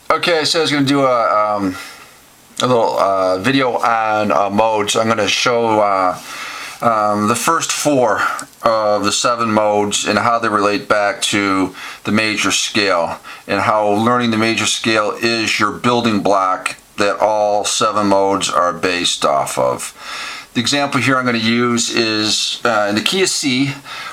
Okay, so I was going to do a little video on modes. I'm going to show the first four of the 7 modes and how they relate back to the major scale, and how learning the major scale is your building block that all 7 modes are based off of. The example here I'm going to use is in the key of C,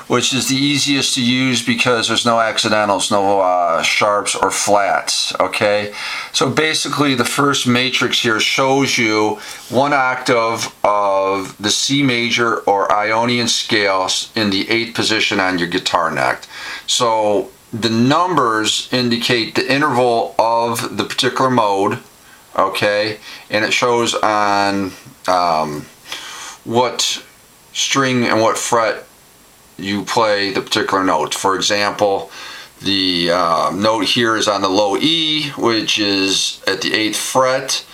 which is the easiest to use because there's no accidentals, no sharps or flats. Okay, so basically the first matrix here shows you 1 octave of the C major or Ionian scale in the 8th position on your guitar neck. So the numbers indicate the interval of the particular mode, okay, and it shows on what string and what fret you play the particular note. For example, the note here is on the low E, which is at the 8th fret,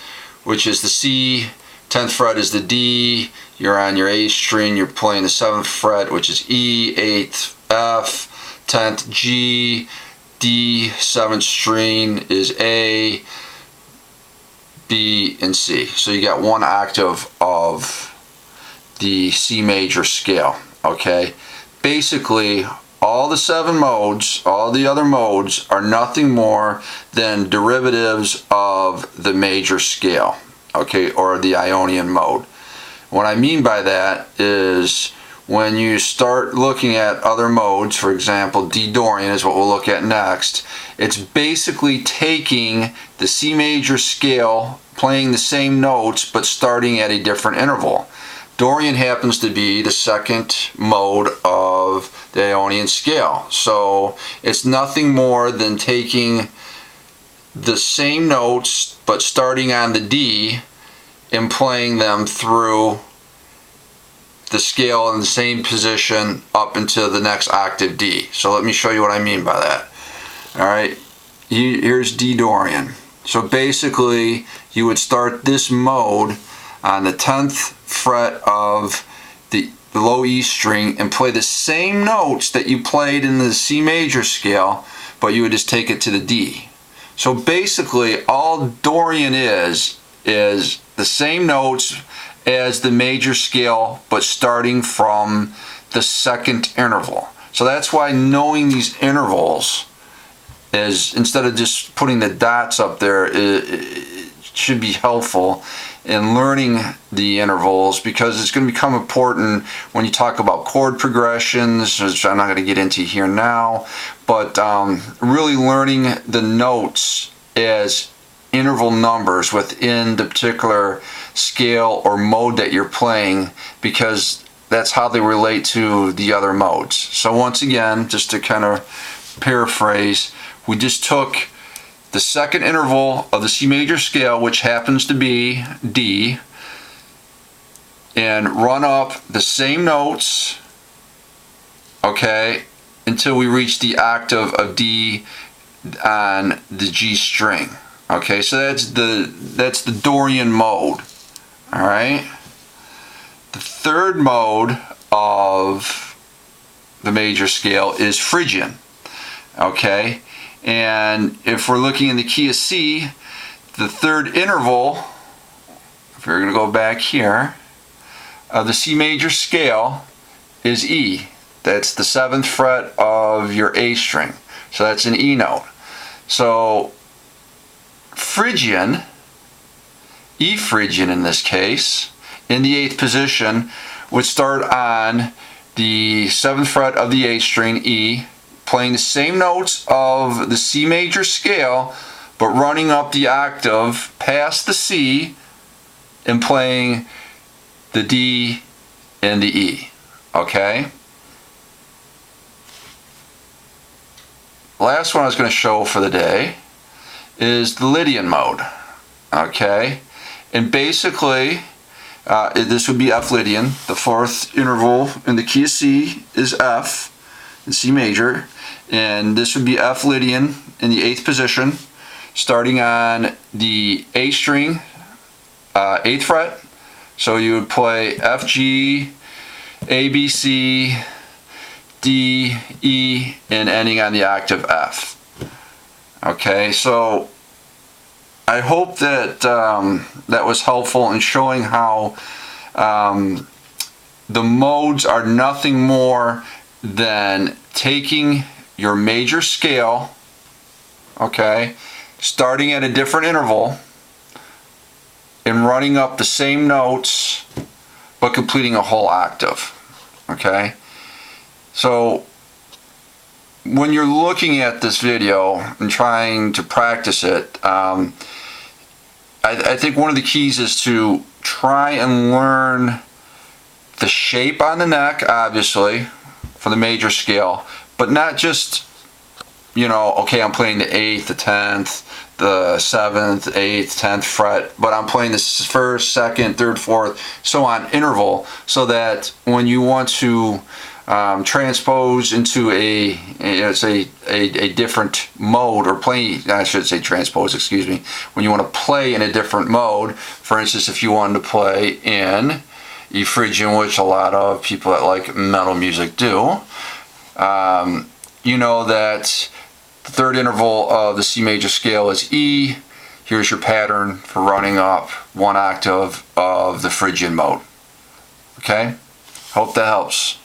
which is the C. 10th fret is the D. You're on your A string, you're playing the 7th fret, which is E. 8th F. 10th G. D. 7th string is A, B, and C. So you got 1 octave of the C major scale. Okay, basically all the 7 modes, all the other modes, are nothing more than derivatives of the major scale, okay, or the Ionian mode. What I mean by that is when you start looking at other modes, for example D Dorian is what we'll look at next, it's basically taking the C major scale, playing the same notes but starting at a different interval. Dorian happens to be the 2nd mode of the Ionian scale. So it's nothing more than taking the same notes but starting on the D and playing them through the scale in the same position up into the next octave D. So let me show you what I mean by that. Alright, here's D Dorian. So basically you would start this mode on the 10th fret of the low E string and play the same notes that you played in the C major scale, but you would just take it to the D. So basically all Dorian is the same notes as the major scale but starting from the 2nd interval. So that's why knowing these intervals is, instead of just putting the dots up there, it should be helpful in learning the intervals, because it's going to become important when you talk about chord progressions, which I'm not going to get into here now, but really learning the notes as interval numbers within the particular scale or mode that you're playing, because that's how they relate to the other modes. So once again, just to kind of paraphrase, we just took the 2nd interval of the C major scale, which happens to be D, and run up the same notes, okay, until we reach the octave of D on the G string. Okay, so that's the Dorian mode. All right. The 3rd mode of the major scale is Phrygian. Okay. And if we're looking in the key of C, the 3rd interval, if we're going to go back here, of the C major scale is E. That's the 7th fret of your A string. So that's an E note. So Phrygian, E Phrygian in this case, in the 8th position, would start on the 7th fret of the A string, E, playing the same notes of the C major scale, but running up the octave past the C and playing the D and the E. Okay? Last one I was going to show for the day is the Lydian mode. Okay? And basically, this would be F Lydian. The 4th interval in the key of C is F in C major. And this would be F Lydian in the 8th position, starting on the A string, 8th fret. So you would play F, G, A, B, C, D, E, and ending on the octave F. Okay, so I hope that that was helpful in showing how the modes are nothing more than taking your major scale, okay, starting at a different interval and running up the same notes but completing a whole octave, okay? So when you're looking at this video and trying to practice it, I think one of the keys is to try and learn the shape on the neck, obviously, for the major scale, but not just, you know, okay, I'm playing the 8th, the 10th, the 7th, 8th, 10th fret, but I'm playing the 1st, 2nd, 3rd, 4th, so on, interval, so that when you want to transpose into a different mode, or play, I should say transpose, excuse me, when you want to play in a different mode, for instance, if you wanted to play in E Phrygian, which a lot of people that like metal music do, you know that the third interval of the C major scale is E. Here's your pattern for running up one octave of the Phrygian mode. Okay? Hope that helps.